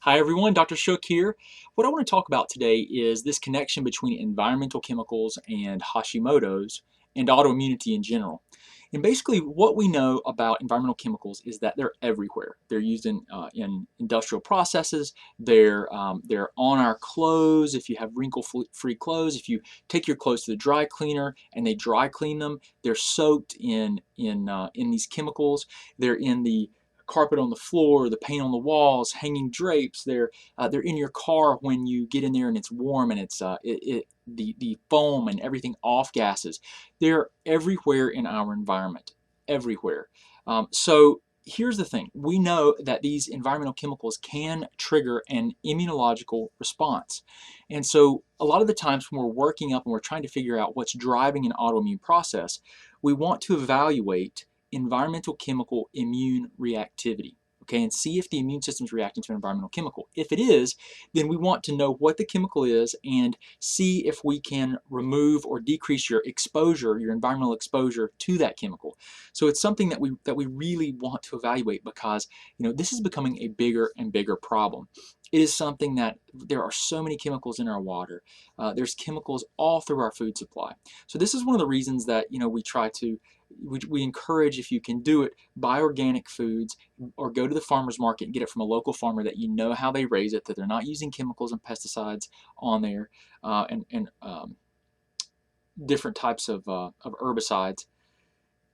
Hi everyone, Dr. Shook here. What I want to talk about today is this connection between environmental chemicals and Hashimoto's and autoimmunity in general. And basically what we know about environmental chemicals is that they're everywhere. They're used in industrial processes, they're on our clothes. If you have wrinkle-free clothes, if you take your clothes to the dry cleaner and they dry clean them, they're soaked in these chemicals. They're in the carpet on the floor, the paint on the walls, hanging drapes. They're in your car when you get in there and it's warm and the foam and everything off gases. They're everywhere in our environment, everywhere. So here's the thing: we know that these environmental chemicals can trigger an immunological response, and so a lot of the times when we're working up and we're trying to figure out what's driving an autoimmune process, we want to evaluate environmental chemical immune reactivity, okay, and see if the immune system is reacting to an environmental chemical. If it is, then we want to know what the chemical is and see if we can remove or decrease your exposure, your environmental exposure to that chemical. So it's something that we really want to evaluate because this is becoming a bigger and bigger problem. It is something that there are so many chemicals in our water. There's chemicals all through our food supply. So this is one of the reasons that we encourage, if you can do it, buy organic foods or go to the farmer's market and get it from a local farmer that you know how they raise it, that they're not using chemicals and pesticides on there, and different types of herbicides.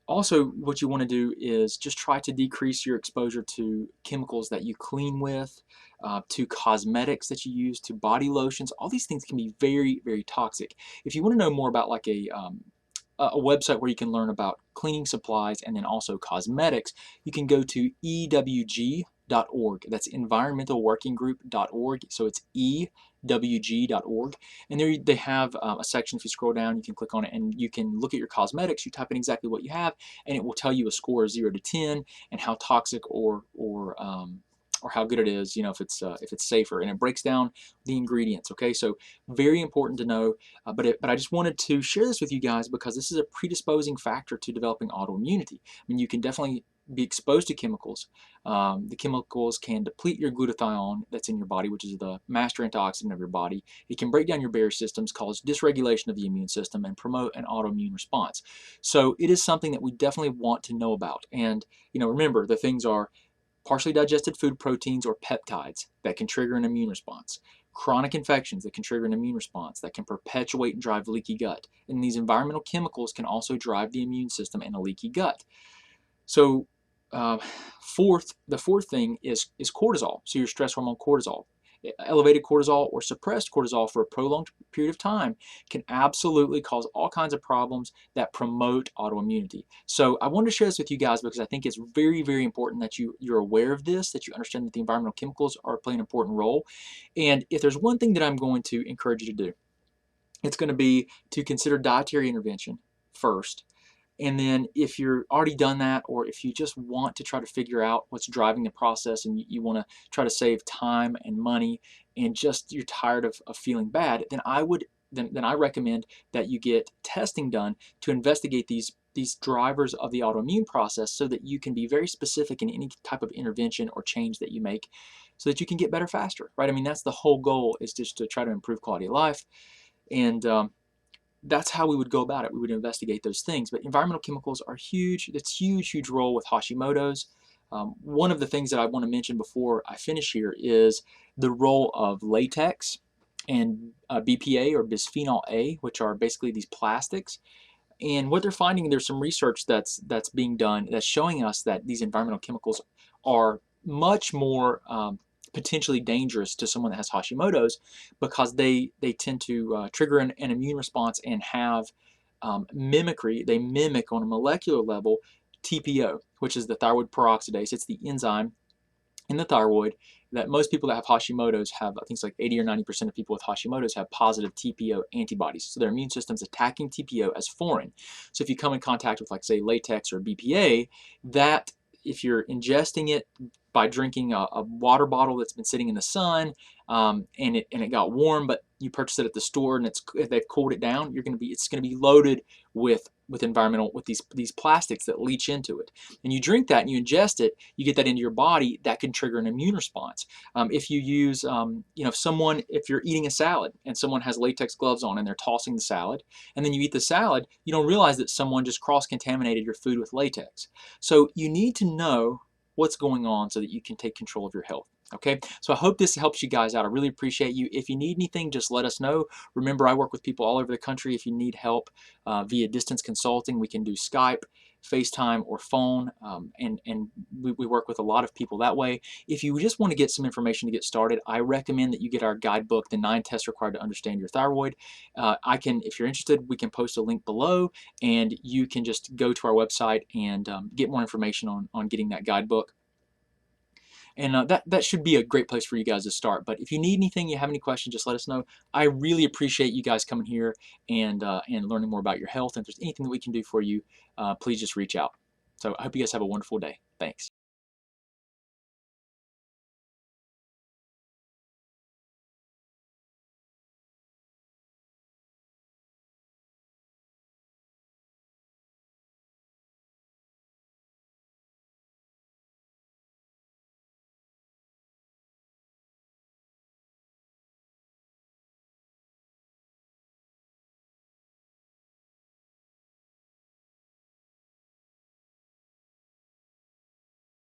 Also, what you want to do is just try to decrease your exposure to chemicals that you clean with, to cosmetics that you use, to body lotions. All these things can be very, very toxic. If you want to know more about like a website where you can learn about cleaning supplies and then also cosmetics, you can go to ewg.org. That's environmentalworkinggroup.org. So it's ewg.org. And there they have a section. If you scroll down, you can click on it and you can look at your cosmetics. You type in exactly what you have, and it will tell you a score of 0 to 10 and how toxic or how good it is, if it's safer, and it breaks down the ingredients. Okay, so very important to know. But I just wanted to share this with you guys because this is a predisposing factor to developing autoimmunity. I mean, you can definitely be exposed to chemicals. The chemicals can deplete your glutathione that's in your body, which is the master antioxidant of your body. It can break down your barrier systems, cause dysregulation of the immune system, and promote an autoimmune response. So it is something that we definitely want to know about. And remember, the things are partially digested food proteins or peptides that can trigger an immune response, chronic infections that can trigger an immune response, that can perpetuate and drive leaky gut. And these environmental chemicals can also drive the immune system and a leaky gut. So uh, the fourth thing is cortisol. So your stress hormone cortisol. Elevated cortisol or suppressed cortisol for a prolonged period of time can absolutely cause all kinds of problems that promote autoimmunity. So I wanted to share this with you guys because I think it's very, very important that you're aware of this, that you understand that the environmental chemicals are playing an important role. And if there's one thing that I'm going to encourage you to do, it's going to be to consider dietary intervention first. And then if you're already done that, or if you just want to try to figure out what's driving the process and you want to try to save time and money and just you're tired of feeling bad, then I recommend that you get testing done to investigate these drivers of the autoimmune process so that you can be very specific in any type of intervention or change that you make so that you can get better faster, right? I mean, that's the whole goal, is just to try to improve quality of life. And that's how we would go about it. We would investigate those things. But environmental chemicals are huge. It's huge, huge role with Hashimoto's. One of the things that I want to mention before I finish here is the role of latex and BPA or bisphenol A, which are basically these plastics. And what they're finding, there's some research that's being done that's showing us that these environmental chemicals are much more potentially dangerous to someone that has Hashimoto's because they tend to trigger an immune response and have mimicry. They mimic on a molecular level TPO, which is the thyroid peroxidase. It's the enzyme in the thyroid that most people that have Hashimoto's have. I think it's like 80 or 90% of people with Hashimoto's have positive TPO antibodies. So their immune system's attacking TPO as foreign. So if you come in contact with, like, say, latex or BPA, that if you're ingesting it by drinking a water bottle that's been sitting in the sun, and it got warm, but you purchased it at the store and they've cooled it down, it's gonna be loaded with these plastics that leach into it. And you drink that and you ingest it, you get that into your body, that can trigger an immune response. If you use, if you're eating a salad and someone has latex gloves on and they're tossing the salad, and then you eat the salad, you don't realize that someone just cross-contaminated your food with latex. So you need to know what's going on so that you can take control of your health. Okay, so I hope this helps you guys out. I really appreciate you. If you need anything, just let us know. Remember, I work with people all over the country. If you need help via distance consulting, we can do Skype, FaceTime, or phone, and we work with a lot of people that way. If you just want to get some information to get started, I recommend that you get our guidebook, The 9 Tests Required to Understand Your Thyroid. If you're interested, we can post a link below, and you can just go to our website and get more information on getting that guidebook. And that should be a great place for you guys to start. But if you need anything, you have any questions, just let us know. I really appreciate you guys coming here and learning more about your health. And if there's anything that we can do for you, please just reach out. So I hope you guys have a wonderful day. Thanks.